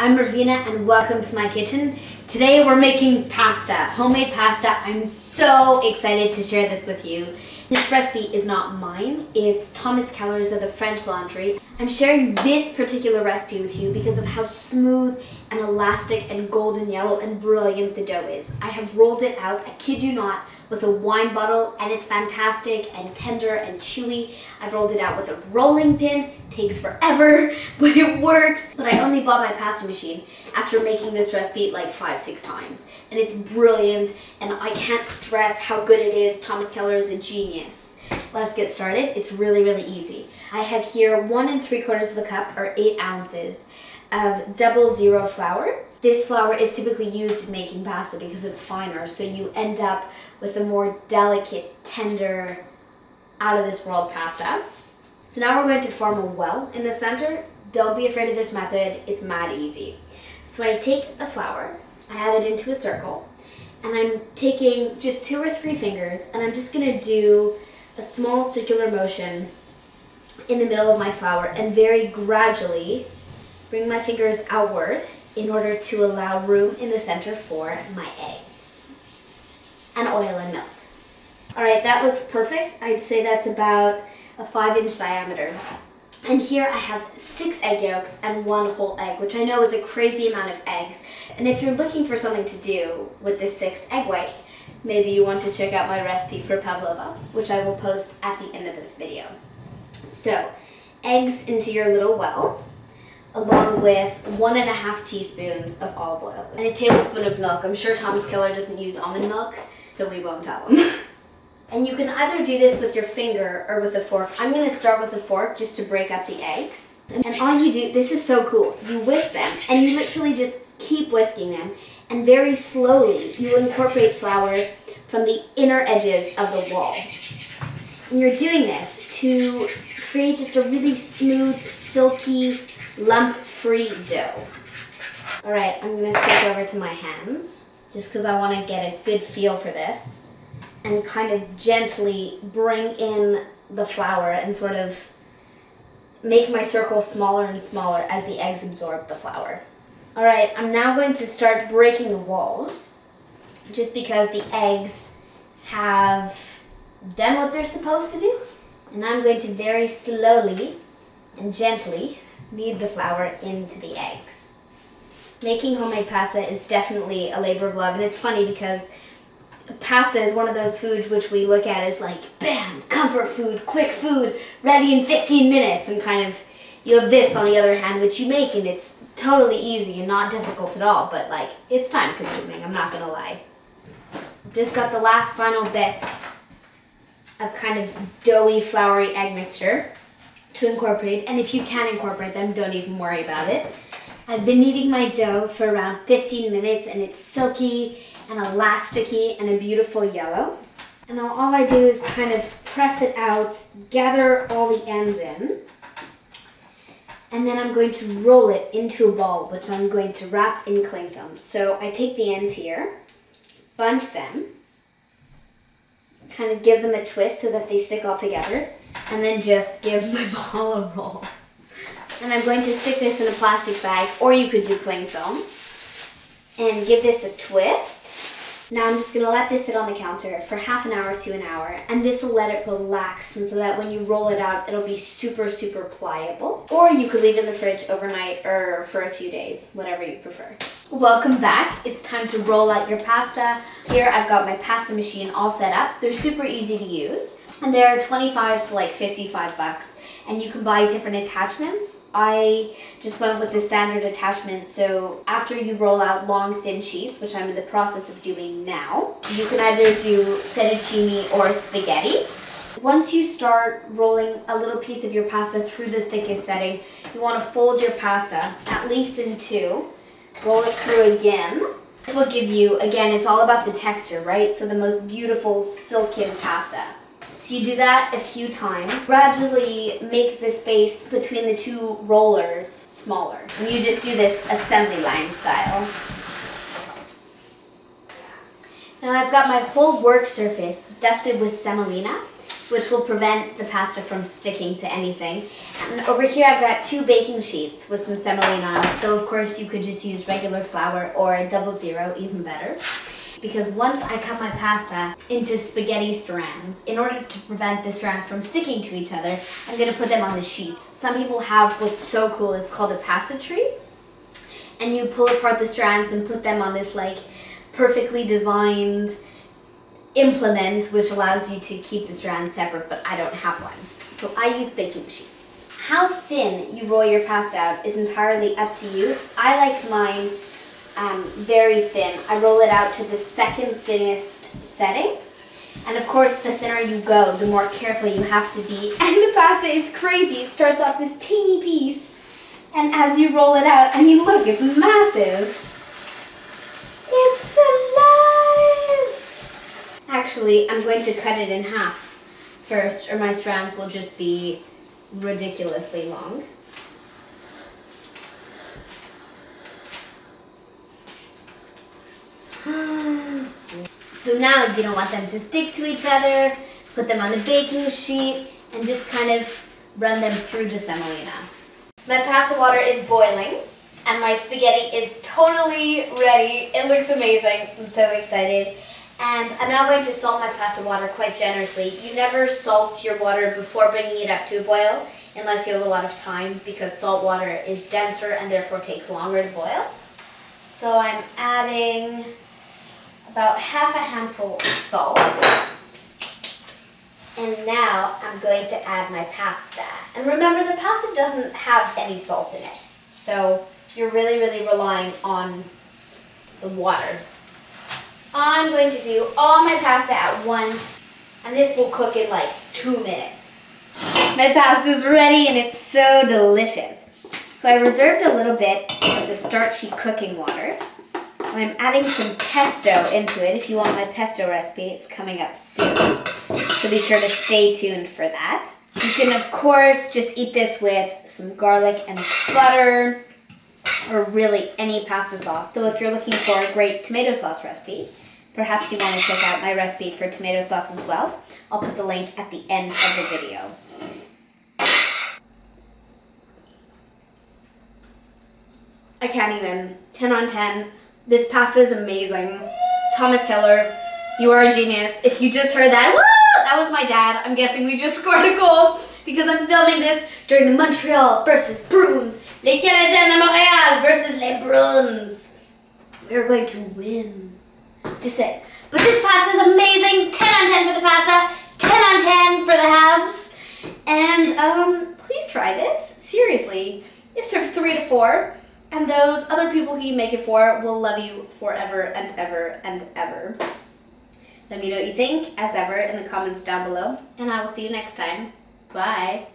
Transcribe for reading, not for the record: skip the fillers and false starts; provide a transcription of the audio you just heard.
I'm Reveena and welcome to my kitchen. Today we're making pasta, homemade pasta. I'm so excited to share this with you. This recipe is not mine, it's Thomas Keller's of the French Laundry. I'm sharing this particular recipe with you because of how smooth and elastic and golden yellow and brilliant the dough is. I have rolled it out, I kid you not, with a wine bottle and it's fantastic and tender and chewy. I've rolled it out with a rolling pin, takes forever, but it works. But I only bought my pasta machine after making this recipe like 5-6 times. And it's brilliant and I can't stress how good it is. Thomas Keller is a genius. Let's get started. It's really, really easy. I have here 1 3/4 cup or 8 ounces of 00 flour. This flour is typically used in making pasta because it's finer, so you end up with a more delicate, tender, out-of-this-world pasta. So now we're going to form a well in the center. Don't be afraid of this method, it's mad easy. So I take the flour, I have it into a circle, and I'm taking just 2 or 3 fingers, and I'm just gonna do a small circular motion in the middle of my flour and very gradually bring my fingers outward in order to allow room in the center for my eggs and oil and milk. All right, that looks perfect. I'd say that's about a 5-inch diameter. And here I have 6 egg yolks and 1 whole egg, which I know is a crazy amount of eggs. And if you're looking for something to do with the 6 egg whites, maybe you want to check out my recipe for pavlova, which I will post at the end of this video. So, eggs into your little well, along with 1½ teaspoons of olive oil and a tablespoon of milk. I'm sure Thomas Keller doesn't use almond milk, so we won't tell him. And you can either do this with your finger or with a fork. I'm going to start with a fork just to break up the eggs. And all you do, this is so cool, you whisk them and you literally just keep whisking them, and very slowly you incorporate flour from the inner edges of the wall. And you're doing this to create just a really smooth, silky, lump-free dough. All right, I'm gonna switch over to my hands just because I want to get a good feel for this and kind of gently bring in the flour and sort of make my circle smaller and smaller as the eggs absorb the flour. All right, I'm now going to start breaking the walls just because the eggs have done what they're supposed to do. And I'm going to very slowly and gently knead the flour into the eggs. Making homemade pasta is definitely a labor of love, and it's funny because pasta is one of those foods which we look at as like, bam, comfort food, quick food, ready in 15 minutes, and kind of, you have this on the other hand, which you make and it's totally easy and not difficult at all, but like, it's time consuming, I'm not gonna lie. Just got the last final bits of kind of doughy, floury egg mixture to incorporate, and if you can incorporate them, don't even worry about it. I've been kneading my dough for around 15 minutes and it's silky and elasticy and a beautiful yellow. And now all I do is kind of press it out, gather all the ends in, and then I'm going to roll it into a ball, which I'm going to wrap in cling film. So I take the ends here, bunch them, kind of give them a twist so that they stick all together, and then just give my ball a roll. And I'm going to stick this in a plastic bag, or you could do cling film, and give this a twist. Now I'm just going to let this sit on the counter for half an hour to an hour, and this will let it relax, and so that when you roll it out, it'll be super, super pliable. Or you could leave it in the fridge overnight or for a few days, whatever you prefer. Welcome back. It's time to roll out your pasta. Here I've got my pasta machine all set up. They're super easy to use, and they're 25 to like 55 bucks, and you can buy different attachments. I just went with the standard attachment, so after you roll out long thin sheets, which I'm in the process of doing now, you can either do fettuccine or spaghetti. Once you start rolling a little piece of your pasta through the thickest setting, you want to fold your pasta at least in 2, roll it through again. This will give you, again, it's all about the texture, right? So the most beautiful silken pasta. So you do that a few times. Gradually make the space between the 2 rollers smaller. And you just do this assembly line style. Now I've got my whole work surface dusted with semolina. which will prevent the pasta from sticking to anything. And over here I've got 2 baking sheets with some semolina on it, though of course you could just use regular flour or 00, even better. Because once I cut my pasta into spaghetti strands, in order to prevent the strands from sticking to each other, I'm going to put them on the sheets. Some people have what's so cool, it's called a pasta tree. And you pull apart the strands and put them on this like perfectly designed implement which allows you to keep the strands separate, but I don't have one. So I use baking sheets. How thin you roll your pasta out is entirely up to you. I like mine very thin. I roll it out to the second thinnest setting. And of course, the thinner you go, the more careful you have to be. And the pasta, it's crazy. It starts off this teeny piece. And as you roll it out, I mean, look, it's massive. It's alive! Actually, I'm going to cut it in half first, or my strands will just be ridiculously long. So now you don't want them to stick to each other, put them on the baking sheet, and just kind of run them through the semolina. My pasta water is boiling, and my spaghetti is totally ready. It looks amazing. I'm so excited. And I'm now going to salt my pasta water quite generously. You never salt your water before bringing it up to a boil, unless you have a lot of time, because salt water is denser and therefore takes longer to boil. So I'm adding about half a handful of salt. And now I'm going to add my pasta. And remember, the pasta doesn't have any salt in it. So you're really, really relying on the water. I'm going to do all my pasta at once, and this will cook in like 2 minutes. My pasta's ready and it's so delicious. So I reserved a little bit of the starchy cooking water. And I'm adding some pesto into it. If you want my pesto recipe, it's coming up soon. So be sure to stay tuned for that. You can, of course, just eat this with some garlic and butter, or really any pasta sauce. Though if you're looking for a great tomato sauce recipe, perhaps you want to check out my recipe for tomato sauce as well. I'll put the link at the end of the video. I can't even. 10 on 10. This pasta is amazing. Thomas Keller, you are a genius. If you just heard that, woo! That was my dad. I'm guessing we just scored a goal because I'm filming this during the Montreal versus Bruins. Les Canadiens de Montréal versus les Bruins. We're going to win. Just say. But this pasta is amazing. 10 on 10 for the pasta. 10 on 10 for the Habs. And please try this. Seriously. It serves 3 to 4. And those other people who you make it for will love you forever and ever and ever. Let me know what you think, as ever, in the comments down below. And I will see you next time. Bye.